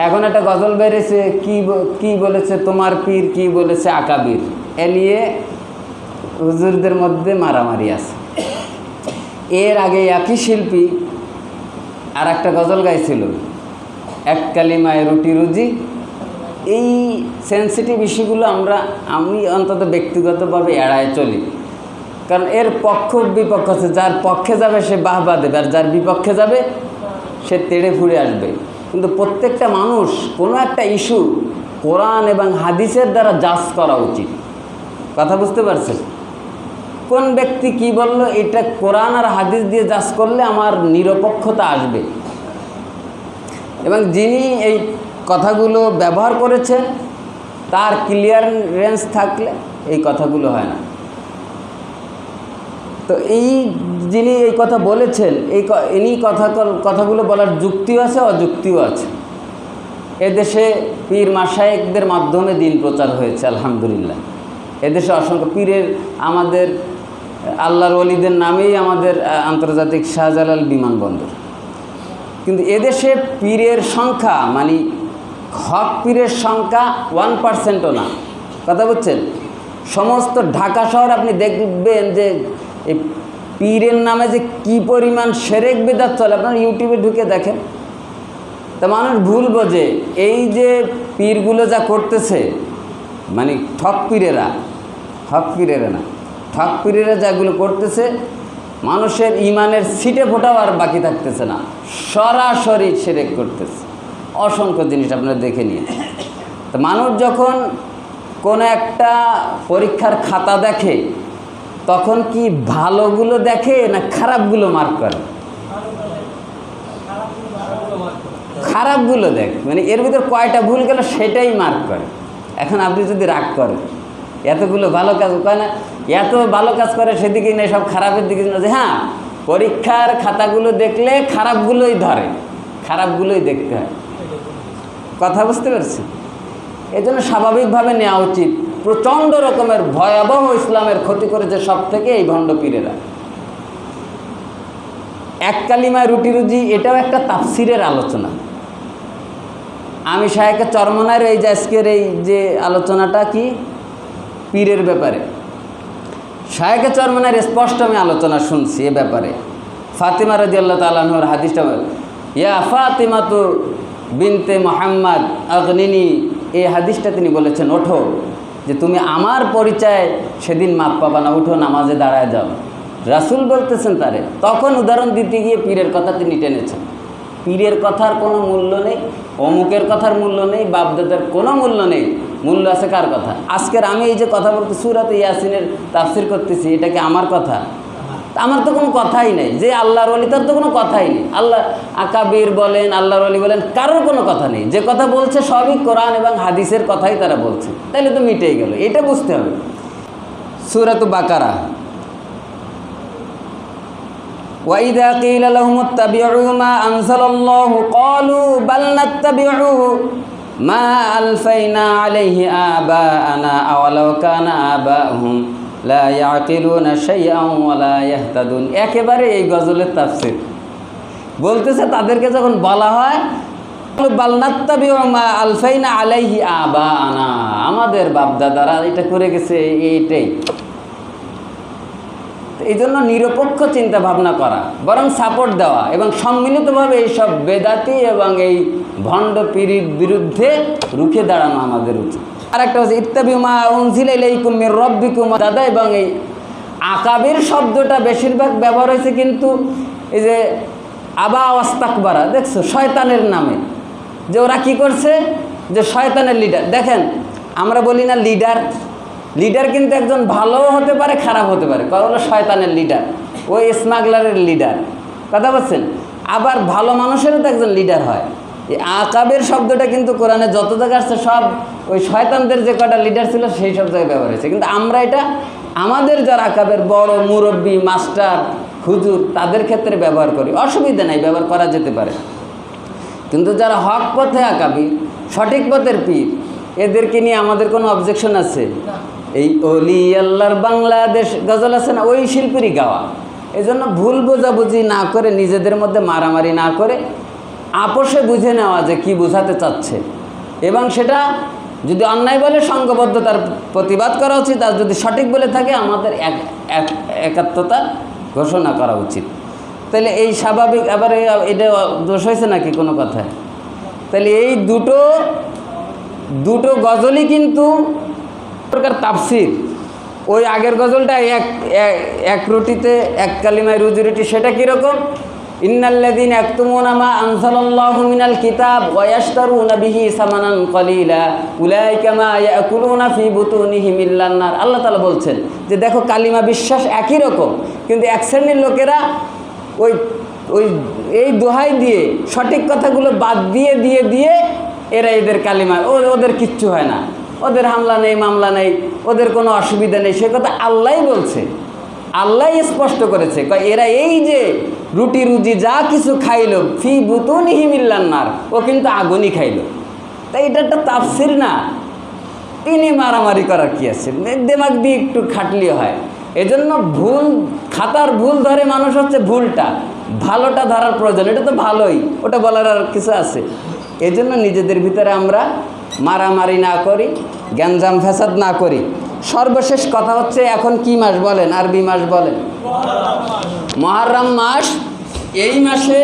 এখন একটা গজল বেরিয়েছে, কি বলেছে তোমার পীর, কি বলেছে আকাবির, এ নিয়ে হুজুরদের মধ্যে মারামারি আছে। এর আগে একই শিল্পী আর একটা গজল গাইছিল, এক কালিমায় রুটি রুজি। এই সেন্সিটিভ ইস্যুগুলো আমি অন্তত ব্যক্তিগতভাবে এড়ায় চলি, কারণ এর পক্ষ বিপক্ষ আছে। যার পক্ষে যাবে সে বাহবা দেবে, আর যার বিপক্ষে যাবে সে তেড়ে ফুড়ে আসবে। কিন্তু প্রত্যেকটা মানুষ কোনো একটা ইস্যু কোরআন এবং হাদিসের দ্বারা জাজ করা উচিত। কথা বুঝতে পারছেন? কোন ব্যক্তি কি বলল, এটা কোরআন আর হাদিস দিয়ে জাজ করলে আমার নিরপেক্ষতা আসবে। এবং যিনি এই কথাগুলো ব্যবহার করেছেন তার ক্লিয়ারেন্স থাকলে এই কথাগুলো হয় না। তো যিনি এই কথা বলেছেন, ইনি কথাগুলো বলার যুক্তিও আছে, অযুক্তিও আছে। এদেশে পীর মাশায়েখদের মাধ্যমে দিন প্রচার হয়েছে আলহামদুলিল্লাহ। এদেশে অসংখ্য পীরের, আমাদের আল্লাহর ওলিদের নামেই আমাদের আন্তর্জাতিক শাহজালাল বিমানবন্দর। কিন্তু এদেশে পীরের সংখ্যা, মানে হক পীরের সংখ্যা 1%ও না। কথা বুঝছেন? সমস্ত ঢাকা শহর আপনি দেখবেন যে এই পীরের নামে যে কি পরিমাণ শিরক বিদআত চলে, আপনারা ইউটিউবে ঢুকে দেখেন। তা মানুষ ভুল বোঝে, এই যে পীরগুলো যা করতেছে, মানে হক পীরেরা না, ঠক পীরেরা যাগুলো করতেছে, মানুষের ইমানের ছিটে ফোটাও আর বাকি থাকতেছে না, সরাসরি শিরক করতেছে। অসংখ্য জিনিস আপনারা দেখে নিয়ে। তো মানুষ যখন কোনো একটা পরীক্ষার খাতা দেখে, তখন কি ভালোগুলো দেখে না খারাপগুলো মার্ক করে? খারাপগুলো দেখে, মানে এর ভিতর কয়টা ভুল গেল সেটাই মার্ক করে। এখন আপনি যদি রাগ করেন, এতগুলো ভালো কাজ করে না, এত ভালো কাজ করে সেদিকেই নেই, সব খারাপের দিকে না, যে হ্যাঁ পরীক্ষার খাতাগুলো দেখলে খারাপগুলোই ধরে, খারাপগুলোই দেখতে হয়। কথা বুঝতে পারছি? এই জন্য স্বাভাবিকভাবে নেওয়া উচিত। প্রচণ্ড রকমের ভয়াবহ ইসলামের ক্ষতি করেছে সব থেকে এই ভণ্ড পীরেরা। এক কালিমায় রুটি রুজি, এটাও একটা তাফসিরের আলোচনা। আমি শায়েখে চরমনায়ের এই যে আজকের এই যে আলোচনাটা কি পীরের ব্যাপারে, শায়েখে চরমনায়ের স্পষ্ট আমি আলোচনা শুনছি এ ব্যাপারে। ফাতিমা রাদিয়াল্লাহু তাআলা আনহার হাদিসটা, ইয়া ফাতিমাতু বিনতে মুহাম্মদ আগনিনি, এই হাদিসটা তিনি বলেছেন, ওঠো যে তুমি আমার পরিচয় সেদিন মাপ পাবা না, উঠো নামাজে দাঁড়ায় যাও। রাসূল বলতেছেন তারে। তখন উদাহরণ দিতে গিয়ে পীরের কথা তিনি টেনেছেন। পীরের কথার কোনো মূল্য নেই, অমুকের কথার মূল্য নেই, বাপদাদার কোনো মূল্য নেই। মূল্য আছে কার কথা? আজকের আমি এই যে কথা বলতে সূরাতে ইয়াসিনের তাফসীর করতেছি, এটা কি আমার কথা? আমার তো কোনো কথাই নেই। যে আল্লাহর ওলি তার তো কোনো কথাই নেই। আল্লাহ আকাবির বলেন, আল্লাহর ওলি বলেন, কারোর কোনো কথা নেই। যে কথা বলছে সবই কোরআন এবং হাদিসের কথাই তারা বলছে, তাইলে তো মিটেই গেল। এটা বুঝতে হবে। সূরাতুল বাকারা, وَإِذَا قِيلَ لَهُمُ اتَّبِعُوا مَا أَنزَلَ اللَّهُ قَالُوا بَلْ نَتَّبِعُ مَا أَلْفَيْنَا عَلَيْهِ آبَاءَنَا أَوَلَوْ كَانَ آبَاؤُهُمْ لَا يَعْقِلُونَ شَيْئًا وَلَا يَهْتَدُونَ। একেবারে এই গজলের তাফসীর বলতেছে, তাদেরকে যখন বলা হয় বাল নাত্তাবিউ মা আলফাইনা আলাইহি আবাআনা, আমাদের বাপদাদারা এটা করে গেছে, এইটাই। এই জন্য নিরপেক্ষ চিন্তা ভাবনা করা, বরং সাপোর্ট দেওয়া এবং সম্মিলিতভাবে এইসব বেদাতি এবং এই ভণ্ড পীরের বিরুদ্ধে রুখে দাঁড়ানো আমাদের উচিত। আর একটা হচ্ছে ইত্তাবিউ মা উনজিলা ইলাইকুম মির রাব্বিকুম, দাদা। এবং এই আকাবির শব্দটা বেশিরভাগ ব্যবহার হয়েছে কিন্তু এই যে আবা ওয়াস্তাকবারা, দেখছো, শয়তানের নামে। যে ওরা কি করছে, যে শয়তানের লিডার। দেখেন, আমরা বলি না লিডার কিন্তু একজন ভালোও হতে পারে, খারাপ হতে পারে। কথা হলো শয়তানের লিডার, ওই স্মাগলারের লিডার। কথা বলছেন? আবার ভালো মানুষেরও তো একজন লিডার হয়। এই আকাবের শব্দটা কিন্তু কোরআনে যত জায়গা আসছে সব ওই শয়তানদের যে কটা লিডার ছিল সেই সব জায়গায় ব্যবহার হয়েছে। কিন্তু আমরা এটা আমাদের যারা আকাবের বড় মুরব্বী, মাস্টার, হুজুর, তাদের ক্ষেত্রে ব্যবহার করি। অসুবিধা নাই, ব্যবহার করা যেতে পারে। কিন্তু যারা হক পথে আকাবি, সঠিক পথের পীর, এদেরকে নিয়ে আমাদের কোনো অবজেকশন আছে? এই অলি আল্লাহর বাংলাদেশ গজল আছে না, ওই শিল্পীরই গাওয়া। এই জন্য ভুল বোঝাবুঝি না করে, নিজেদের মধ্যে মারামারি না করে আপোষে বুঝে নেওয়া যে কি বোঝাতে চাচ্ছে, এবং সেটা যদি অন্যায় বলে সংঘবদ্ধ তার প্রতিবাদ করা উচিত, আর যদি সঠিক বলে থাকে আমাদের একাত্মতা ঘোষণা করা উচিত। তাহলে এই স্বাভাবিক, আবার এটা দোষ হয়েছে নাকি কোনো কথায়? তাহলে এই দুটো গজলই কিন্তু প্রকার তাফসির। ওই আগের গজলটা এক রুটিতে এক কালিমায় রুজি রুটি, সেটা কীরকম? ইন্নাল্লাযীনা ইয়াকতুমুনা মা আনজালাল্লাহু মিনাল কিতাব ওয়া ইয়াশতারুনা বিহি সামানান কলিলা উলাইকা মা ইয়াকুলুনা ফি বুতুনিহিম ইল্লান নার। আল্লাহ তাআলা বলছেন যে দেখো, কালিমা বিশ্বাস একই রকম, কিন্তু এক শ্রেণীর লোকেরা ওই এই দোহাই দিয়ে সঠিক কথাগুলো বাদ দিয়ে এরা এদের কালিমা, ওদের কিচ্ছু হয় না, ওদের হামলা নেই মামলা নেই, ওদের কোনো অসুবিধা নেই, সে কথা আল্লাহই বলছে, আল্লাহই স্পষ্ট করেছে। এরা এই যে রুটি রুজি যা কিছু খাইলো ফি বুতুনিহিম ইল্লান নার, ও কিন্তু আগুনই খাইলো। তাই এটা একটা তাফসির না, তিনি মারামারি করার কি আছে, দেমাগ দিয়ে একটু খাটলি হয়। এজন্য ভুল খাতার ভুল ধরে মানুষ হচ্ছে ভুলটা, ভালোটা ধরার প্রয়োজন, এটা তো ভালোই, ওটা বলার আর কিছু আছে। এজন্য নিজেদের ভিতরে আমরা মারামারি না করি, গ্যাঞ্জাম ফ্যাসাদ না করি। সর্বশেষ কথা হচ্ছে, এখন কি মাস বলেন, আরবি মাস বলেন, মুহররম মাস। এই মাসে